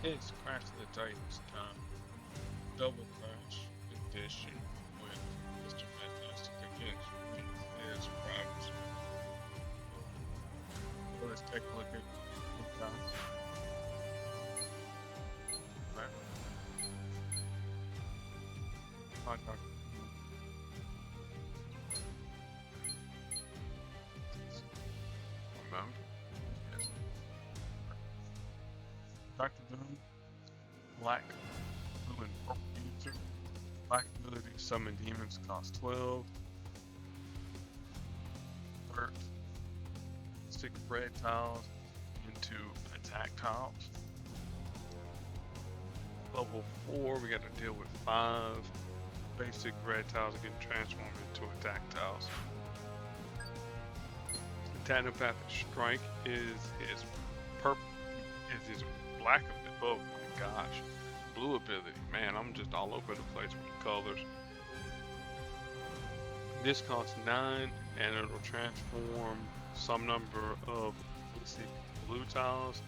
It's Crash of the Titans time. Double Crash edition with Mr. Fantastic against me as Primus. So let's take a look at the time. Right. Hi, Dr. Doom. Remember? Yes. Dr. Doom, Black, Blue, and Purple user. Black ability, summon demons, cost 12. Convert 6 red tiles into attack tiles. Level 4, we got to deal with 5 basic red tiles getting transformed into attack tiles. Technopathic Strike is his black ability. Oh my gosh. Blue ability. Man, I'm just all over the place with the colors. This costs 9 and it'll transform some number of basic blue tiles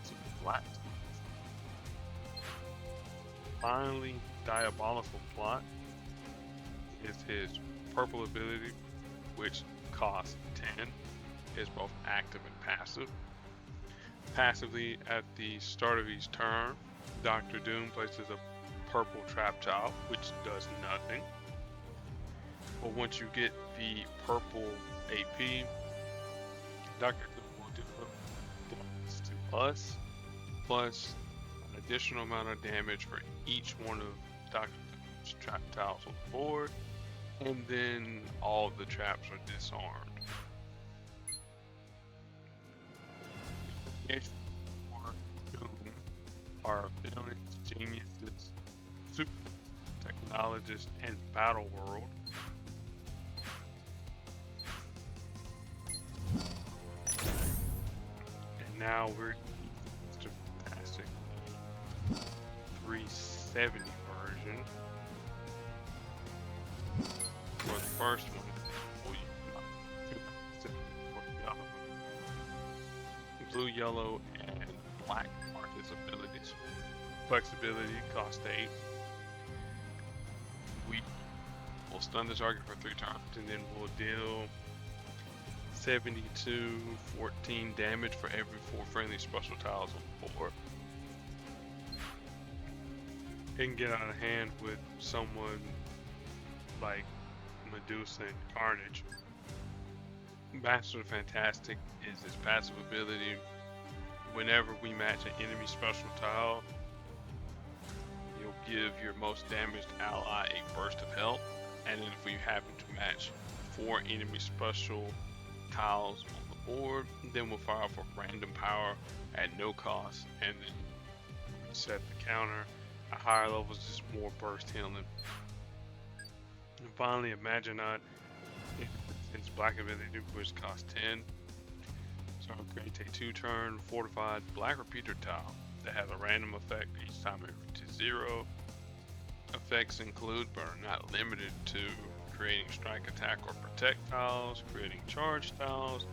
to black tiles. Finally, Diabolical Plot is his purple ability, which costs 10. Is both active and passive. Passively, at the start of each turn, Dr. Doom places a purple trap tile, which does nothing. But once you get the purple AP, Dr. Doom will do damage to us, plus an additional amount of damage for each one of Dr. Doom's trap tiles on the board, and then all of the traps are disarmed. For Doom are villains, geniuses, super technologists, and battle world. And now we're Mr. Fantastic 370 version. For the first one, blue, yellow, and black are his abilities. Flexibility cost 8. We will stun the target for 3 times, and then we'll deal 14 damage for every 4 friendly special tiles on the board. It can get out of hand with someone like Medusa and Carnage. Master of Fantastic is his passive ability. Whenever we match an enemy special tile, you'll give your most damaged ally a burst of health. And then if we happen to match 4 enemy special tiles on the board, then we'll fire for random power at no cost, and then reset the counter. At higher levels, just more burst healing. And finally, Imaginaut. Its black ability, which costs 10. So it creates a 2-turn fortified black repeater tile that has a random effect each time it reaches 0. Effects include, but are not limited to, creating strike, attack, or protect tiles, creating charge tiles,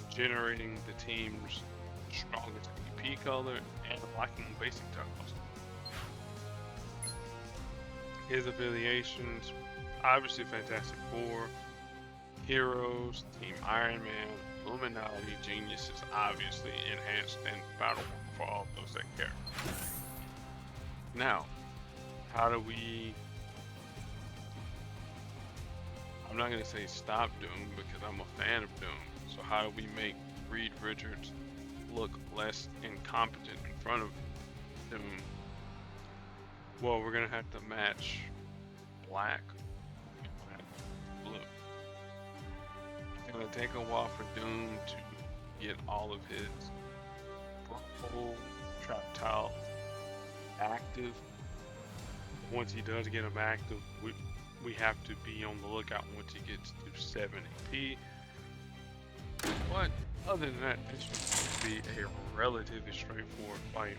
generating the team's strongest EP color, and locking basic tiles. His affiliations, obviously Fantastic Four, Heroes, Team Iron Man, Illuminati, Geniuses, obviously enhanced, and Battle for all those that care. Now, how do we... I'm not going to say stop Doom because I'm a fan of Doom. So how do we make Reed Richards look less incompetent in front of Doom? Well, we're going to have to match black and blue. It's going to take a while for Doom to get all of his purple trap tiles active. Once he does get them active, we have to be on the lookout once he gets to 7 AP. But other than that, this should be a relatively straightforward fight.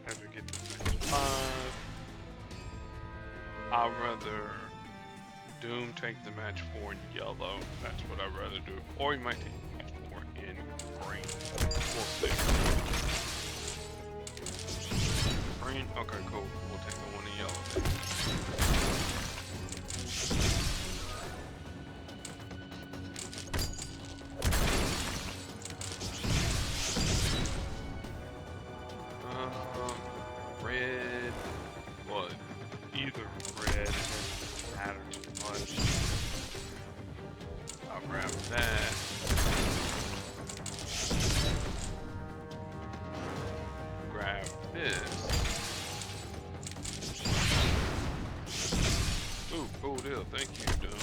As we get to match 5, I'd rather Doom take the match 4 in yellow. That's what I'd rather do. Or he might take the match 4 in green. We'll see. Okay, cool. We'll take the one in yellow then. Red. Well, either red. It doesn't matter too much. I'll grab that. Grab this. Ooh, cool deal. Thank you, dude.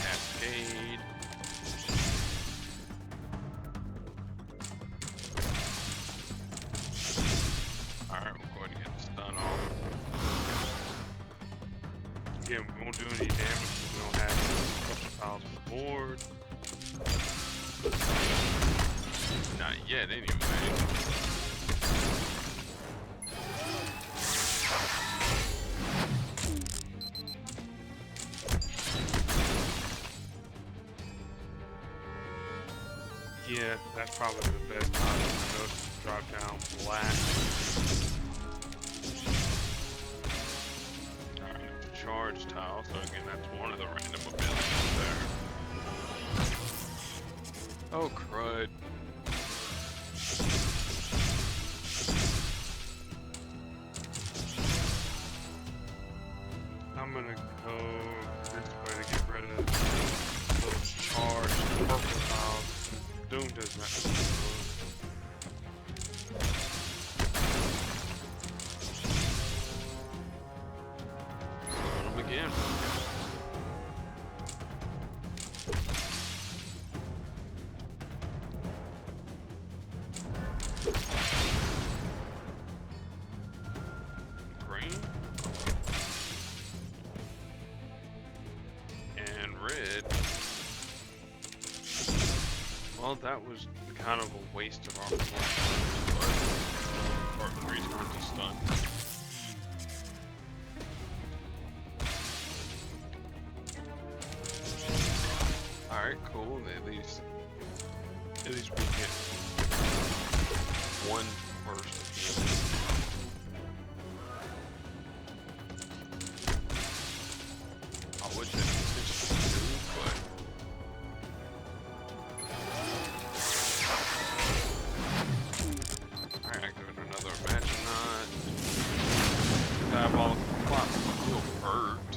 Cascade. Alright, we're going to get the stun off. Again, we won't do any damage because we don't have special tiles on the board. Not yet, anyway. Yeah, that's probably the best time to notice to drop down black. Alright, the charge tile, so again, that's one of the random abilities there. Oh, crud. I'm gonna go this way to get rid of those charged purple tiles. Doom does not. Start them again. Green. And red. Well, that was kind of a waste of our or 3 turns of stun. Alright, cool. At least we get one burst of healing. I would say potentially 2, but diabolical plot will hurt.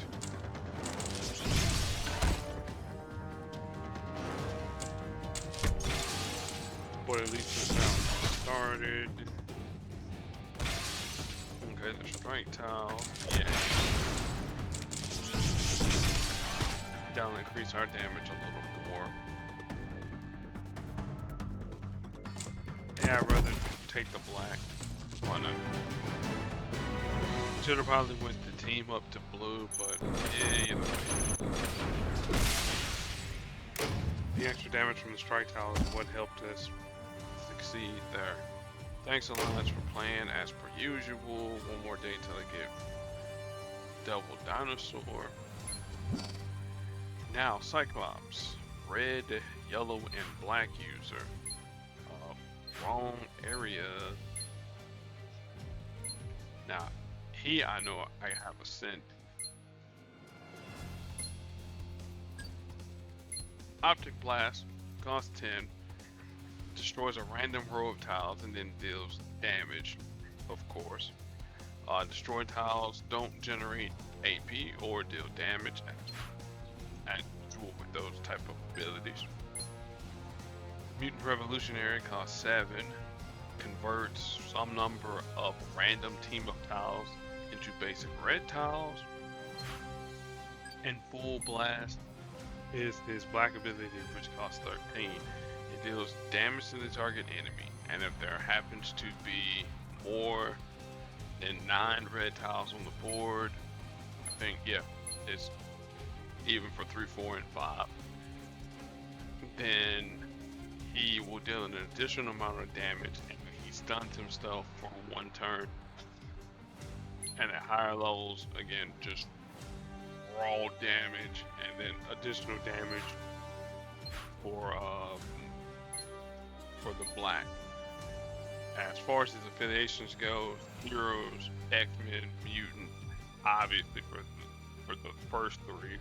But at least it's now started. Okay, the strike tile. Yeah. That'll increase our damage a little more. Yeah, I'd rather take the black. Why not? Should have probably went the team up to blue, but yeah, either way. The extra damage from the strike tile is what helped us succeed there. Thanks a lot for playing as per usual. One more day till I get Devil Dinosaur. Now, Cyclops. Red, yellow, and black user. Wrong area. Now, I know I have a send. Optic Blast, cost 10, destroys a random row of tiles and then deals damage, of course. Destroyed tiles don't generate AP or deal damage as usual with those type of abilities. Mutant Revolutionary costs 7, converts some number of random team of tiles into basic red tiles, and Full Blast is his black ability, which costs 13. It deals damage to the target enemy, and if there happens to be more than 9 red tiles on the board, I think, yeah, it's even for 3, 4, and 5, then he will deal an additional amount of damage, and he stuns himself for 1 turn. And at higher levels, again, just raw damage, and then additional damage for for the black. As far as his affiliations go, heroes, X-Men, mutant, obviously for the first three,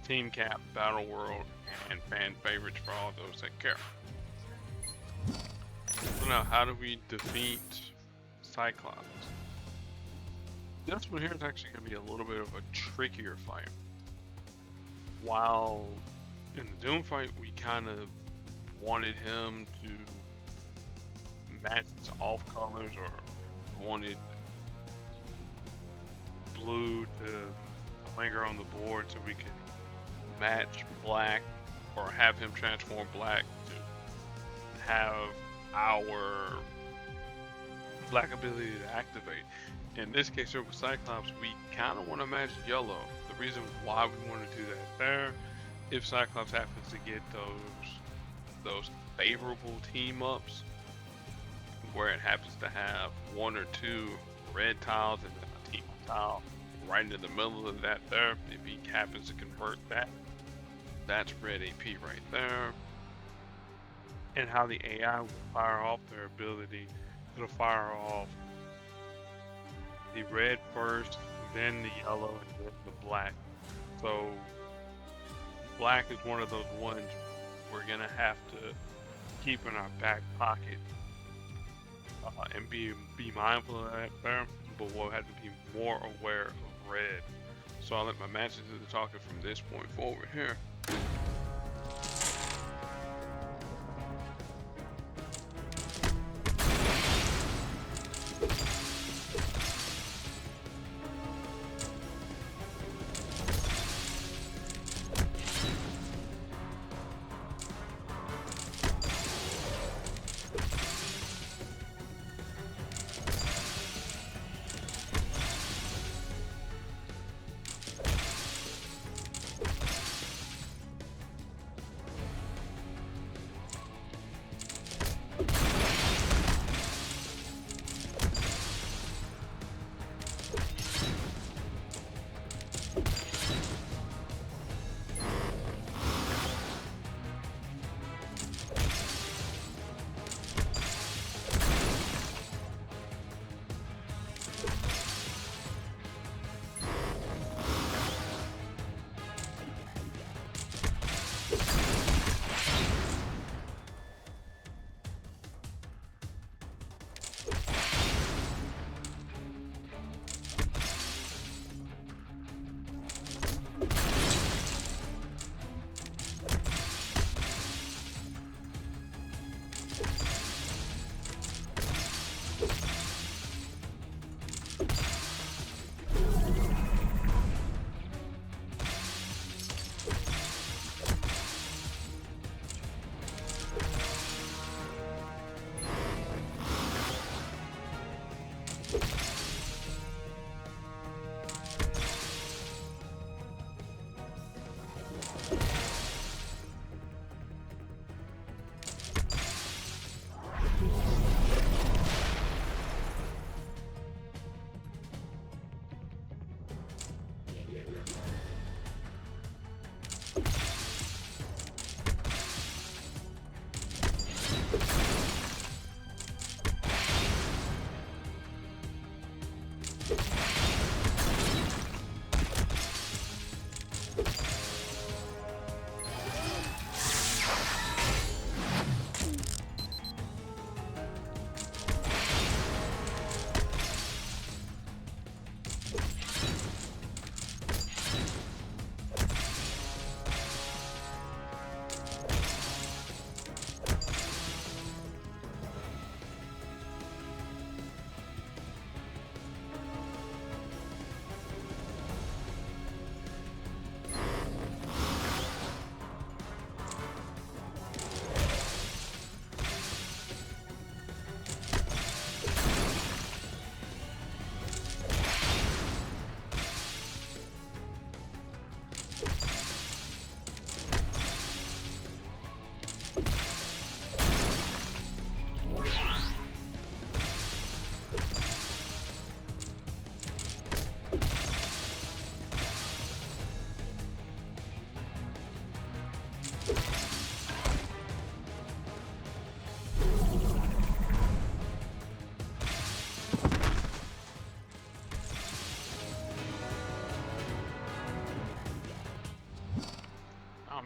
Team Cap, Battle World, and fan favorites for all those that care. So now, how do we defeat Cyclops? This one here is actually going to be a little bit of a trickier fight. While in the Doom fight, we kind of wanted him to match his off colors, or wanted blue to linger on the board so we could match black, or have him transform black to have our black ability to activate. In this case here with Cyclops, we kind of want to match yellow. The reason why we want to do that there, if Cyclops happens to get those favorable team ups, where it happens to have one or two red tiles and then a team tile right in the middle of that there, if he happens to convert that, that's red AP right there. And how the AI will fire off their ability, it'll fire off the red first, then the yellow, and then the black. So black is one of those ones we're gonna have to keep in our back pocket and be mindful of that there, but we'll have to be more aware of red. So I'll let my matches do the talking from this point forward here.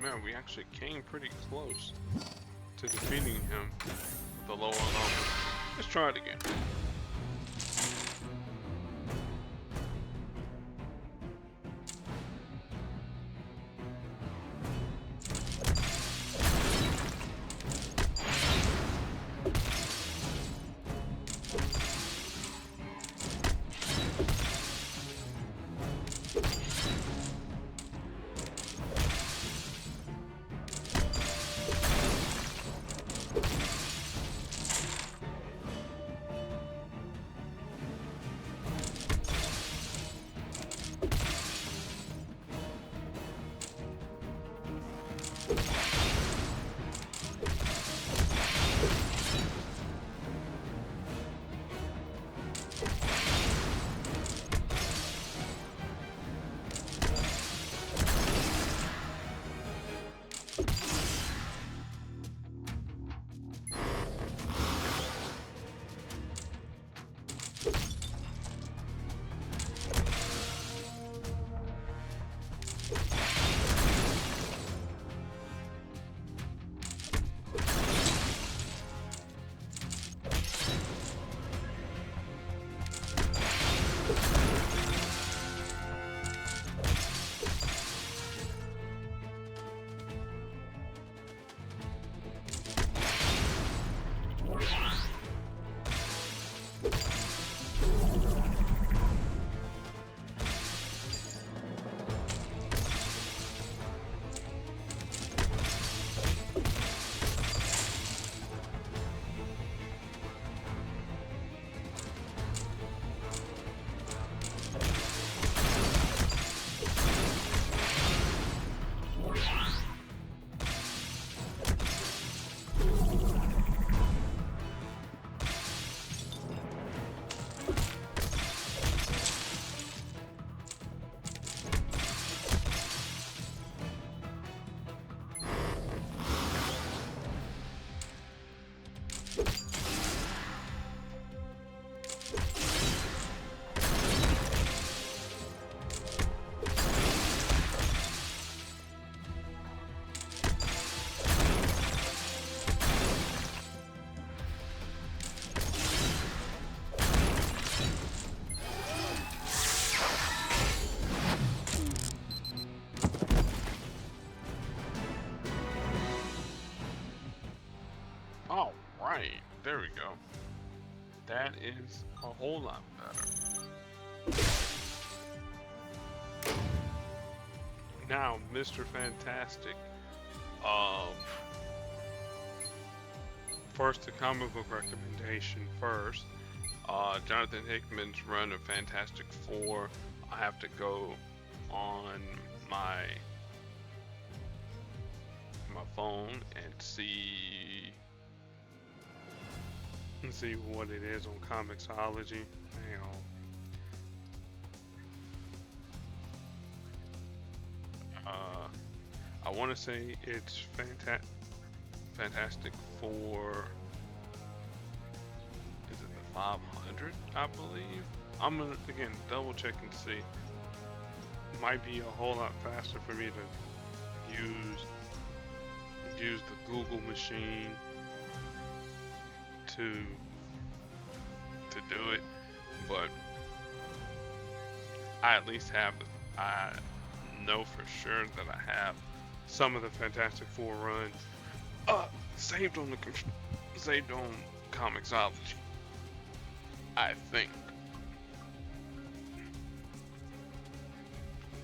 Yeah, we actually came pretty close to defeating him with the lower level. Let's try it again. All right, there we go. That is a whole lot better. Now, Mr. Fantastic. First, the comic book recommendation first. Jonathan Hickman's run of Fantastic Four. I have to go on my phone and see what it is on Comixology. Hang on. I want to say it's Fantastic Four. Is it the 500? I believe. I'm gonna again double check and see. Might be a whole lot faster for me to use the Google machine to do it, but I at least have. I know for sure that I have some of the Fantastic Four runs saved on Comixology, I think.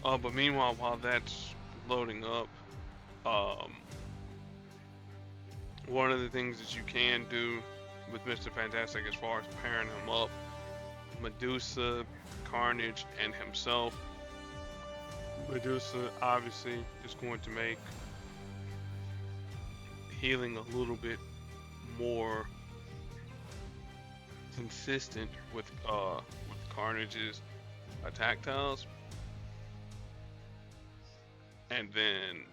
But meanwhile, while that's loading up, one of the things that you can do with Mr. Fantastic as far as pairing him up, Medusa, Carnage, and himself. Medusa obviously is going to make healing a little bit more consistent with Carnage's attack tiles. And then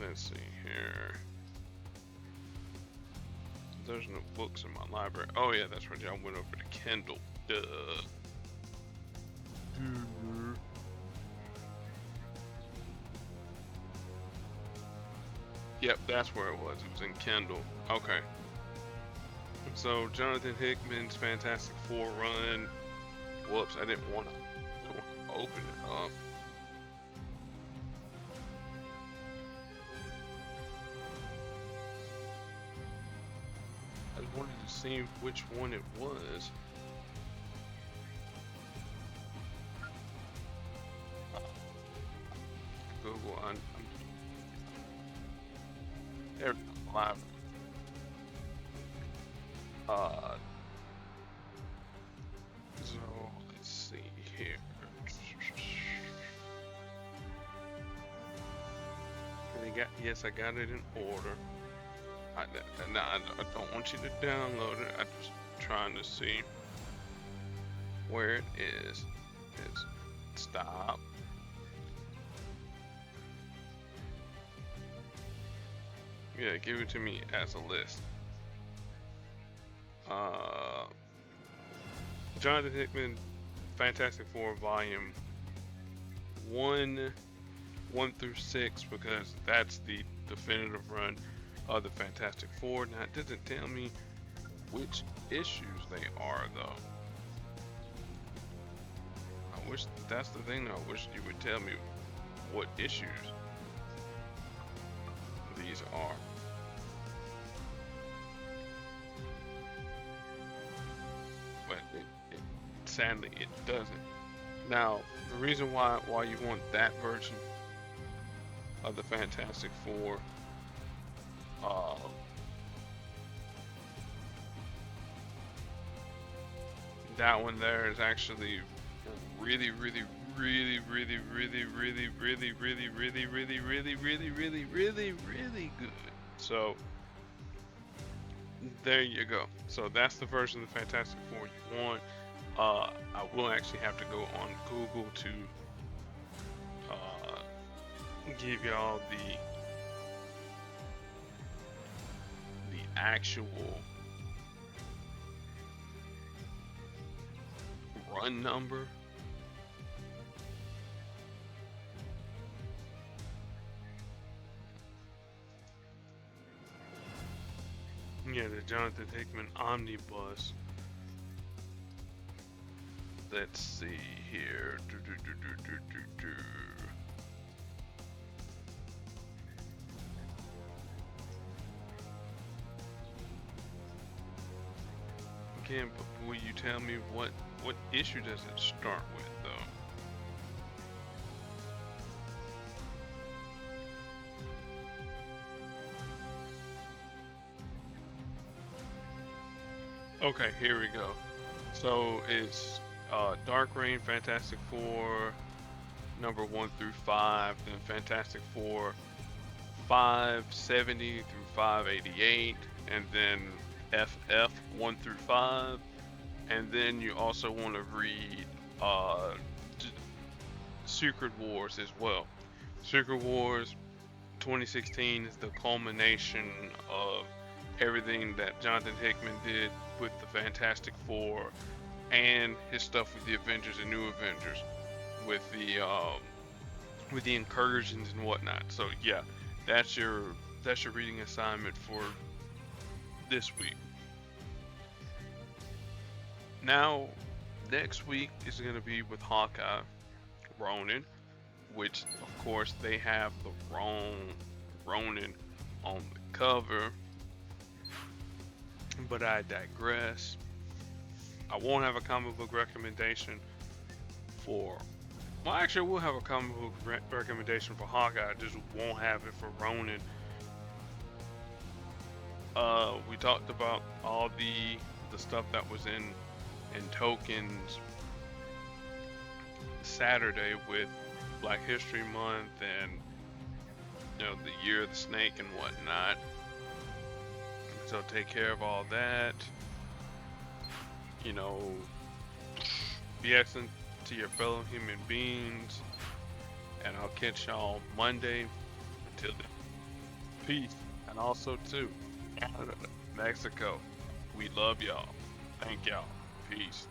let's see here. There's no books in my library. Oh yeah, that's right. Y'all went over to Kindle. Duh. Yep, that's where it was. It was in Kendall. Okay. So Jonathan Hickman's Fantastic Four run. Whoops, I didn't want to open it up. I wanted to see which one it was. Google, I'm there live. So let's see here. Yes, I got it in order. I don't want you to download it. I'm just trying to see where it is. Stop. Yeah, give it to me as a list. Jonathan Hickman, Fantastic Four, Volume 1 through 6, because that's the definitive run of the Fantastic Four. Now, it doesn't tell me which issues they are, though. I wish, that's the thing, though. I wish you would tell me what issues these are. But sadly, it doesn't. Now, the reason why you want that version of the Fantastic Four, that one there is actually really good. So there you go. So that's the version of the Fantastic Four you want. I will actually have to go on Google to give y'all the actual run number. Yeah, the Jonathan Hickman Omnibus. Let's see here. Again, but will you tell me what issue does it start with, though? Okay, here we go. So it's Dark Reign, Fantastic Four, number 1 through 5, then Fantastic Four 570 through 588, and then FF 1 through 5, and then you also want to read Secret Wars as well. Secret Wars 2016 is the culmination of everything that Jonathan Hickman did with the Fantastic Four and his stuff with the Avengers and New Avengers, with the incursions and whatnot. So yeah, that's your reading assignment for this week. Now, next week is going to be with Hawkeye, Ronin, which of course they have the wrong Ronin on the cover, but I digress. I won't have a comic book recommendation for, well, actually I will have a comic book recommendation for Hawkeye, I just won't have it for Ronin. We talked about all the stuff that was in tokens Saturday with Black History Month and, you know, the Year of the Snake and whatnot. So take care of all that. You know, be excellent to your fellow human beings, and I'll catch y'all Monday. Until then, peace. And also too, Mexico, we love y'all. Thank y'all. Peace.